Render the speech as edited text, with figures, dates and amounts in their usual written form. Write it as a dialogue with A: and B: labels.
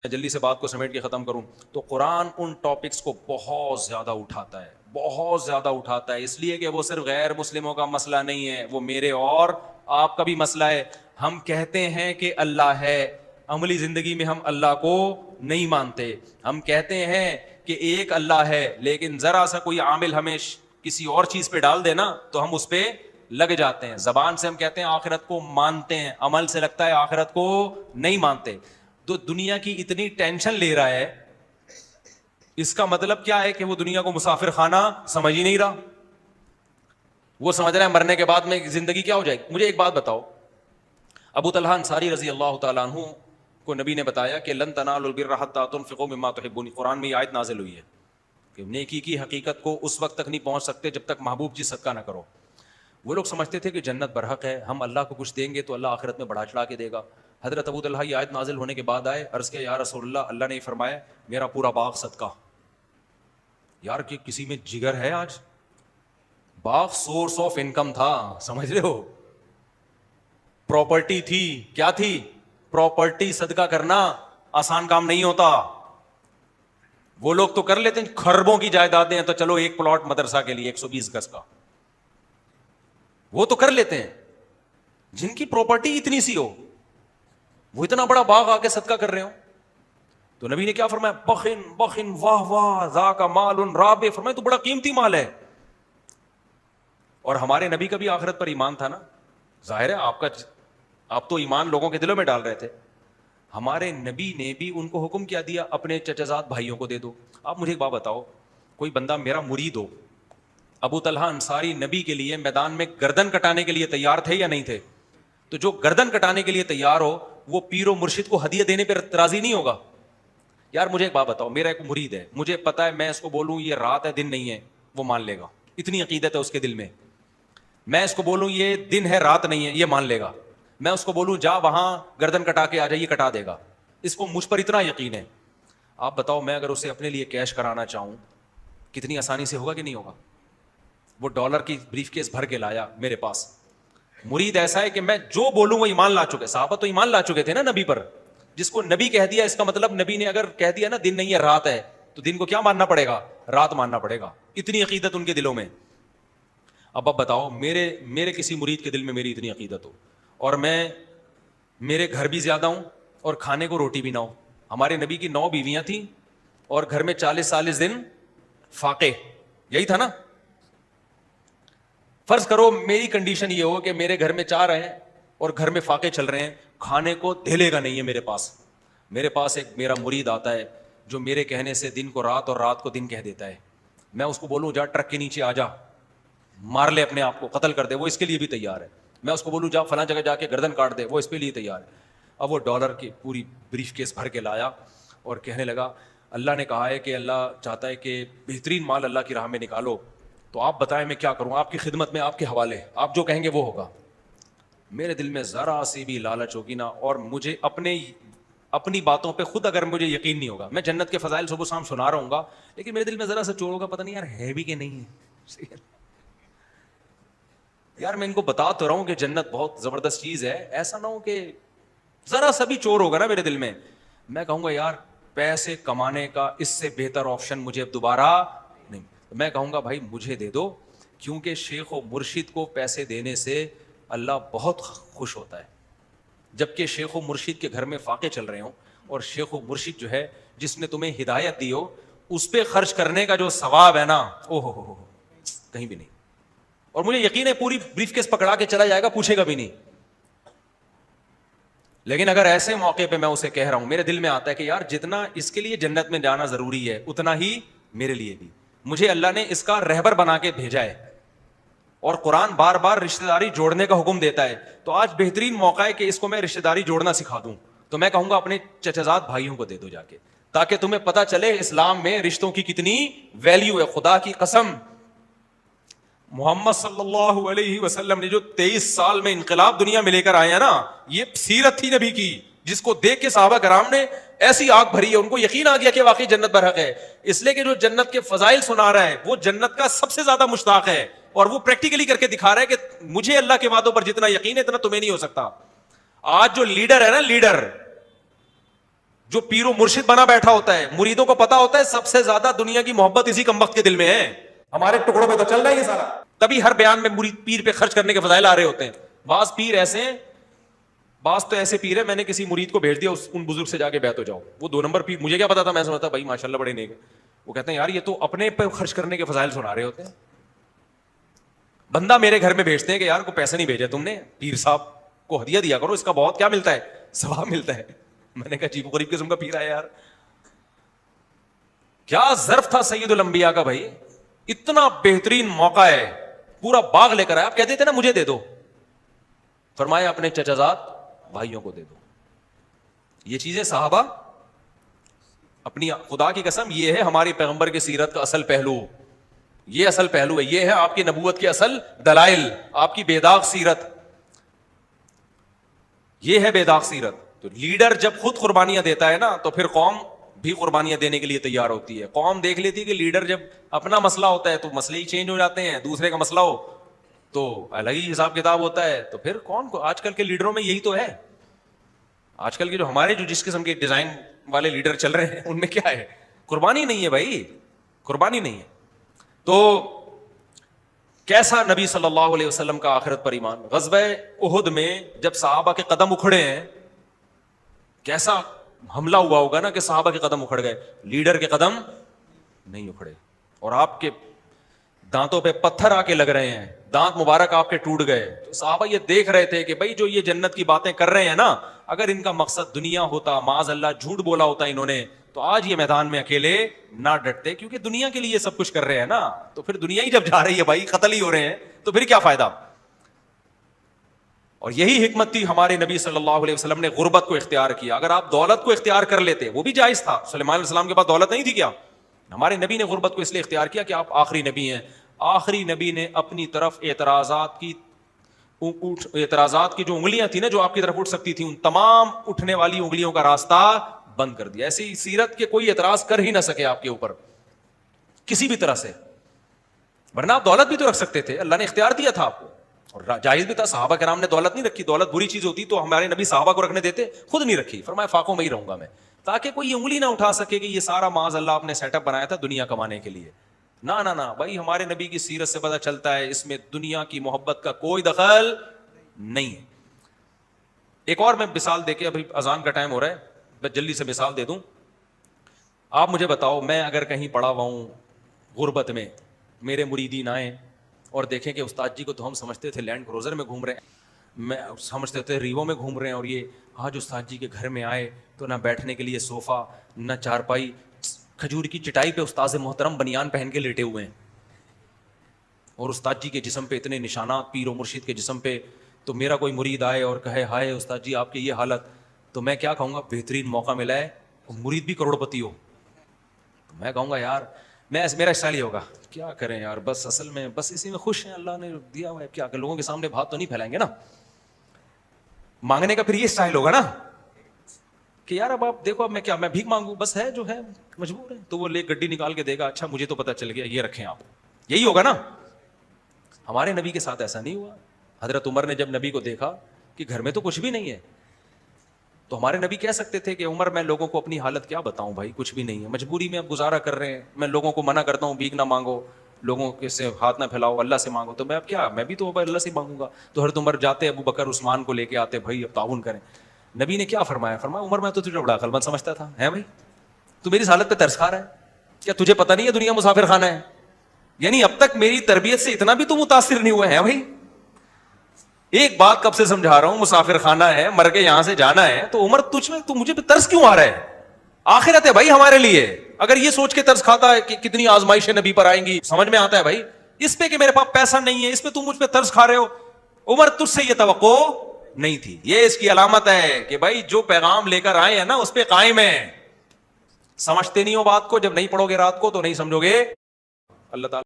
A: جلدی سے بات کو سمیٹ کے ختم کروں تو قرآن ان ٹاپکس کو بہت زیادہ اٹھاتا ہے، بہت زیادہ اٹھاتا ہے، اس لیے کہ وہ صرف غیر مسلموں کا مسئلہ نہیں ہے، وہ میرے اور آپ کا بھی مسئلہ ہے۔ ہم کہتے ہیں کہ اللہ ہے، عملی زندگی میں ہم اللہ کو نہیں مانتے۔ ہم کہتے ہیں کہ ایک اللہ ہے، لیکن ذرا سا کوئی عامل ہمیں کسی اور چیز پہ ڈال دے نا تو ہم اس پہ لگ جاتے ہیں۔ زبان سے ہم کہتے ہیں آخرت کو مانتے ہیں، عمل سے لگتا ہے آخرت کو نہیں مانتے۔ تو دنیا کی اتنی ٹینشن لے رہا ہے، اس کا مطلب کیا ہے کہ وہ دنیا کو مسافر خانہ سمجھ ہی نہیں رہا۔ وہ سمجھ رہا ہے مرنے کے بعد میں زندگی کیا ہو جائے گی۔ مجھے ایک بات بتاؤ، ابو طلحہ انصاری رضی اللہ تعالیٰ عنہ کو نبی نے بتایا کہ لن تنالوا البر حتى تنفقوا مما تحبون، قرآن میں یہ آیت نازل ہوئی ہے کہ نیکی کی حقیقت کو اس وقت تک نہیں پہنچ سکتے جب تک محبوب چیز صدقہ نہ کرو۔ وہ لوگ سمجھتے تھے کہ جنت برحق ہے، ہم اللہ کو کچھ دیں گے تو اللہ آخرت میں بڑھا چڑھا کے دے گا۔ حضرت ابو طلحہ یہ آیت نازل ہونے کے بعد آئے، عرض کیا یا رسول اللہ، اللہ نے فرمایا میرا پورا باغ صدقہ۔ یار کہ کسی میں جگر ہے آج؟ باغ سورس آف انکم تھا، سمجھ رہے ہو، پراپرٹی تھی۔ کیا تھی؟ پراپرٹی۔ صدقہ کرنا آسان کام نہیں ہوتا۔ وہ لوگ تو کر لیتے ہیں، خربوں کی جائیدادیں ہیں تو چلو ایک پلاٹ مدرسہ کے لیے 120 گز کا، وہ تو کر لیتے ہیں۔ جن کی پراپرٹی اتنی سی ہو، وہ اتنا بڑا باغ آ کے صدقہ کر رہے ہو، تو نبی نے کیا فرمایا؟ بخن بخن واہ واہ ذاک مال رابح، فرمایا تو بڑا قیمتی مال ہے۔ اور ہمارے نبی کا بھی آخرت پر ایمان تھا نا، ظاہر ہے آپ تو ایمان لوگوں کے دلوں میں ڈال رہے تھے۔ ہمارے نبی نے بھی ان کو حکم کیا دیا اپنے چچازاد بھائیوں کو دے دو۔ آپ مجھے ایک بات بتاؤ، کوئی بندہ میرا مرید ہو، ابو طلحہ انصاری نبی کے لیے میدان میں گردن کٹانے کے لیے تیار تھے یا نہیں تھے؟ تو جو گردن کٹانے کے لیے تیار ہو وہ پیر و مرشد کو ہدیہ دینے پہ راضی نہیں ہوگا؟ یار مجھے ایک بات بتاؤ، میرا ایک مرید ہے، مجھے پتا ہے میں اس کو بولوں یہ رات ہے دن نہیں ہے، وہ مان لے گا، اتنی عقیدت ہے اس کے دل میں۔ میں اس کو بولوں یہ دن ہے رات نہیں ہے، یہ مان لے گا۔ میں اس کو بولوں جا وہاں گردن کٹا کے آ جائے، یہ کٹا دے گا۔ اس کو مجھ پر اتنا یقین ہے۔ آپ بتاؤ میں اگر اسے اپنے لیے کیش کرانا چاہوں کتنی آسانی سے ہوگا کہ نہیں ہوگا؟ وہ ڈالر کی بریف کیس بھر کے لایا میرے پاس۔ مرید ایسا ہے کہ میں جو بولوں وہ ایمان لا چکے، صحابہ تو ایمان لا چکے تھے نا نبی پر۔ جس کو نبی کہہ دیا اس کا مطلب نبی نے اگر کہہ دیا نا دن نہیں ہے رات ہے، تو دن کو کیا ماننا پڑے گا؟ رات ماننا پڑے گا۔ اتنی عقیدت ان کے دلوں میں۔ اب بتاؤ میرے کسی مرید کے دل میں میری اتنی عقیدت ہو، اور میرے گھر بھی زیادہ ہوں اور کھانے کو روٹی بھی نہ ہو۔ ہمارے نبی کی 9 بیویاں تھیں اور گھر میں 40 دن فاقے، یہی تھا نا۔ فرض کرو میری کنڈیشن یہ ہو کہ میرے گھر میں 4 ہیں اور گھر میں فاقے چل رہے ہیں، کھانے کو دھیلے گا نہیں ہے میرے پاس ایک میرا مرید آتا ہے جو میرے کہنے سے دن کو رات اور رات کو دن کہہ دیتا ہے۔ میں اس کو بولوں جا ٹرک کے نیچے آ جا، مار لے اپنے آپ کو، قتل کر دے، وہ اس کے لیے بھی تیار ہے۔ میں اس کو بولوں جا فلاں جگہ جا کے گردن کاٹ دے، وہ اس کے لیے تیار ہے۔ اب وہ ڈالر کی پوری بریف کیس بھر کے لایا اور کہنے لگا اللہ نے کہا ہے کہ اللہ چاہتا ہے کہ بہترین مال اللہ کی راہ میں نکالو، تو آپ بتائیں میں کیا کروں، آپ کی خدمت میں، آپ کے حوالے، آپ جو کہیں گے وہ ہوگا۔ میرے دل میں ذرا سی بھی لالچ ہوگی نا، اور مجھے اپنی باتوں پہ خود اگر مجھے یقین نہیں ہوگا، میں جنت کے فضائل صبح شام سنا رہا ہوں گا، لیکن میرے دل میں ذرا سا چور ہوگا، پتہ نہیں یار ہے بھی کہ نہیں ہے۔ یار میں ان کو بتا تو رہا ہوں کہ جنت بہت زبردست چیز ہے، ایسا نہ ہو کہ ذرا سا بھی چور ہوگا نا میرے دل میں، میں کہوں گا یار پیسے کمانے کا اس سے بہتر آپشن مجھے اب دوبارہ نہیں۔ میں کہوں گا بھائی مجھے دے دو، کیونکہ شیخ و مرشد کو پیسے دینے سے اللہ بہت خوش ہوتا ہے۔ جبکہ شیخ و مرشد کے گھر میں فاقے چل رہے ہوں، اور شیخ و مرشد جو ہے جس نے تمہیں ہدایت دی ہو، اس پہ خرچ کرنے کا جو ثواب ہے نا، او ہو کہیں بھی نہیں۔ اور مجھے یقین ہے پوری بریف کیس پکڑا کے چلا جائے گا، پوچھے گا بھی نہیں۔ لیکن اگر ایسے موقع پہ میں اسے کہہ رہا ہوں، میرے دل میں آتا ہے کہ یار جتنا اس کے لیے جنت میں جانا ضروری ہے اتنا ہی میرے لیے بھی، مجھے اللہ نے اس کا رہبر بنا کے بھیجا ہے، اور قرآن بار بار رشتہ داری جوڑنے کا حکم دیتا ہے، تو آج بہترین موقع ہے کہ اس کو میں رشتہ داری جوڑنا سکھا دوں۔ تو میں کہوں گا اپنے چچازاد بھائیوں کو دے دو جا کے، تاکہ تمہیں پتہ چلے اسلام میں رشتوں کی کتنی ویلیو ہے۔ خدا کی قسم محمد صلی اللہ علیہ وسلم نے جو 23 سال میں انقلاب دنیا میں لے کر آئے ہیں نا، یہ سیرت تھی نبی کی، جس کو دیکھ کے صحابہ کرام نے ایسی آگ بھری ہے، ان کو یقین آ گیا کہ واقعی جنت برحق ہے۔ اس لیے کہ جو جنت کے فضائل سنا رہا ہے وہ جنت کا سب سے زیادہ مشتاق ہے، اور وہ پریکٹیکلی کر کے دکھا رہا ہے کہ مجھے اللہ کے وعدوں پر جتنا یقین ہے اتنا تمہیں نہیں ہو سکتا۔ آج جو لیڈر ہے نا، لیڈر جو پیر و مرشد بنا بیٹھا ہوتا ہے, مریدوں کو پتا ہوتا ہے سب سے زیادہ دنیا کی محبت اسی کمبخت کے دل میں ہے. ہمارے ٹکڑوں میں تو چل رہا ہے یہ سارا, تبھی ہر بیان میں مرید پیر پہ خرچ کرنے کے فضائل آ رہے ہوتے ہیں. بعض پیر ایسے ہیں, بعض تو ایسے پیر ہے, میں نے کسی مرید کو بھیج دیا ان بزرگ سے جا کے بیعت ہو جاؤ, وہ 2 نمبر پیر, مجھے کیا پتا تھا, میں سمجھتا بھائی ماشاءاللہ بڑے نیک. وہ کہتے ہیں یار یہ تو اپنے پہ خرچ کرنے کے فضائل سنا رہے ہوتے ہیں. بندہ میرے گھر میں بھیجتے ہیں کہ یار کو پیسے نہیں بھیجے تم نے, پیر صاحب کو ہدیہ دیا کرو, اس کا بہت کیا ملتا ہے, ثواب ملتا ہے. میں نے کہا عجیب و غریب قسم کا پیر ہے یار. کیا ظرف تھا سید الانبیاء کا بھائی, اتنا بہترین موقع ہے, پورا باغ لے کر آئے. آپ کہتے تھے نا مجھے دے دو, فرمایا اپنے چچا زاد بھائیوں کو دے دو. یہ چیزیں صحابہ اپنی, خدا کی قسم یہ ہے ہماری پیغمبر کی سیرت کا اصل پہلو, یہ اصل پہلو ہے, یہ ہے آپ کی نبوت کے اصل دلائل, آپ کی بے داغ سیرت, یہ ہے بے داغ سیرت. تو لیڈر جب خود قربانیاں دیتا ہے نا تو پھر قوم بھی قربانیاں دینے کے لیے تیار ہوتی ہے. قوم دیکھ لیتی ہے کہ لیڈر جب اپنا مسئلہ ہوتا ہے تو مسئلے ہی چینج ہو جاتے ہیں, دوسرے کا مسئلہ ہو تو الگ ہی حساب کتاب ہوتا ہے. تو پھر کون کو, آج کل کے لیڈروں میں یہی تو ہے. آج کل کے جو ہمارے جو جس قسم کے ڈیزائن والے لیڈر چل رہے ہیں ان میں کیا ہے, قربانی نہیں ہے بھائی, قربانی نہیں ہے. تو کیسا نبی صلی اللہ علیہ وسلم کا آخرت پر ایمان. غزوہ احد میں جب صحابہ کے قدم اکھڑے ہیں, کیسا حملہ ہوا ہوگا نا کہ صحابہ کے قدم اکھڑ گئے, لیڈر کے قدم نہیں اکھڑے, اور آپ کے دانتوں پہ پتھر آ کے لگ رہے ہیں, دانت مبارک آپ کے ٹوٹ گئے. تو صحابہ یہ دیکھ رہے تھے کہ بھائی جو یہ جنت کی باتیں کر رہے ہیں نا, اگر ان کا مقصد دنیا ہوتا, معاذ اللہ جھوٹ بولا ہوتا انہوں نے, تو آج یہ میدان میں اکیلے نہ ڈٹتے. کیونکہ دنیا کے لیے سب کچھ کر رہے ہیں نا, تو پھر دنیا ہی جب جا رہی ہے بھائی, قتل ہی ہو رہے ہیں, تو پھر کیا فائدہ. اور یہی حکمت تھی ہمارے نبی صلی اللہ علیہ وسلم نے غربت کو اختیار کیا. اگر آپ دولت کو اختیار کر لیتے وہ بھی جائز تھا, سلیمان علیہ السلام کے پاس دولت نہیں تھی کیا, ہمارے نبی نے غربت کو اس لیے اختیار کیا کہ آپ آخری نبی ہیں. آخری نبی نے اپنی طرف اعتراضات کی جو انگلیاں تھیں نا, جو آپ کی طرف اٹھ سکتی تھیں, ان تمام اٹھنے والی انگلیوں کا راستہ بند کر دیا. ایسی سیرت کے کوئی اعتراض کر ہی نہ سکے آپ کے اوپر کسی بھی طرح سے, ورنہ آپ دولت بھی تو رکھ سکتے تھے, اللہ نے اختیار دیا تھا آپ کو, اور جائز بھی تھا. صحابہ کرام نے دولت نہیں رکھی, دولت بری چیز ہوتی تو ہمارے نبی صحابہ کو رکھنے دیتے, خود نہیں رکھی. فرمایا فاقوں میں ہی رہوں گا میں, تاکہ کوئی انگلی نہ اٹھا سکے کہ یہ سارا معاذ اللہ آپ نے سیٹ اپ بنایا تھا دنیا کمانے کے لیے. نہ بھائی, ہمارے نبی کی سیرت سے پتہ چلتا ہے اس میں دنیا کی محبت کا کوئی دخل نہیں ہے. ایک اور میں مثال دے کے, ابھی اذان کا ٹائم ہو رہا ہے, میں جلدی سے مثال دے دوں. آپ مجھے بتاؤ, میں اگر کہیں پڑا ہوا ہوں غربت میں, میرے مریدین آئیں اور دیکھیں کہ استاد جی کو تو ہم سمجھتے تھے لینڈ کروزر میں گھوم رہے ہیں, میں سمجھتے تھے ریوو میں گھوم رہے ہیں, اور یہ آج استاد جی کے گھر میں آئے تو نہ بیٹھنے کے لیے صوفہ, نہ چارپائی, کھجور کی چٹائی پہ استاد محترم بنیان پہن کے لیٹے ہوئے ہیں, اور استاد جی کے جسم پہ اتنے نشانات, پیر و مرشد کے جسم پہ. تو میرا کوئی مرید آئے اور کہے ہائے استاد جی آپ کی یہ حالت, تو میں کیا کہوں گا, بہترین موقع ملا ہے, مرید بھی کروڑ پتی ہو, تو میں کہوں گا یار میرا اسٹائل ہی ہوگا, کیا کریں یار, بس اصل میں بس اسی میں خوش ہیں, اللہ نے دیا ہوا ہے, کیا کہ لوگوں کے سامنے بات تو نہیں پھیلائیں گے نا. مانگنے کا پھر یہ اسٹائل ہوگا نا کہ یار اب آپ دیکھو, اب میں کیا, میں بھیک مانگوں, بس ہے جو ہے مجبور ہے. تو وہ لے گڈی نکال کے دے گا, اچھا مجھے تو پتا چل گیا, یہ رکھیں آپ, یہی ہوگا نا. ہمارے نبی کے ساتھ ایسا نہیں ہوا. حضرت عمر نے جب نبی کو دیکھا کہ گھر میں تو کچھ بھی نہیں ہے, تو ہمارے نبی کہہ سکتے تھے کہ عمر میں لوگوں کو اپنی حالت کیا بتاؤں بھائی, کچھ بھی نہیں ہے, مجبوری میں اب گزارا کر رہے ہیں, میں لوگوں کو منع کرتا ہوں بھیک نہ مانگو, لوگوں کے سے ہاتھ نہ پھیلاؤ, اللہ سے مانگو. تو میں اب کیا, میں بھی تو اللہ سے مانگوں گا. تو حضرت عمر جاتے, ابو بکر عثمان کو لے کے آتے, بھائی اب تعاون کریں. نبی نے کیا فرمایا, فرمایا عمر میں تو تجھے بڑا عقل مند سمجھتا تھا, ہے بھائی تو میری حالت پہ ترس کھا رہا ہے, کیا تجھے پتہ نہیں ہے دنیا مسافر خانہ ہے, یعنی اب تک میری تربیت سے اتنا بھی تو متاثر نہیں ہوا ہے بھائی. ایک بات کب سے سمجھا رہا ہوں, مسافر خانہ ہے, مر کے یہاں سے جانا ہے, تو عمر تجھ میں تو مجھے پہ ترس کیوں آ رہا ہے, آخرت ہے بھائی ہمارے لیے. اگر یہ سوچ کے ترس کھاتا ہے کہ کتنی آزمائشیں نبی پر آئیں گی, سمجھ میں آتا ہے بھائی اس پہ کہ میرے پاس پیسہ نہیں ہے, اس پہ تم مجھ پہ ترس کھا رہے ہو. عمر تجھ سے یہ توقع نہیں تھی. یہ اس کی علامت ہے کہ بھائی جو پیغام لے کر آئے ہیں نا اس پہ قائم ہے. سمجھتے نہیں ہو بات کو, جب نہیں پڑھو گے رات کو تو نہیں سمجھو گے. اللہ تعالیٰ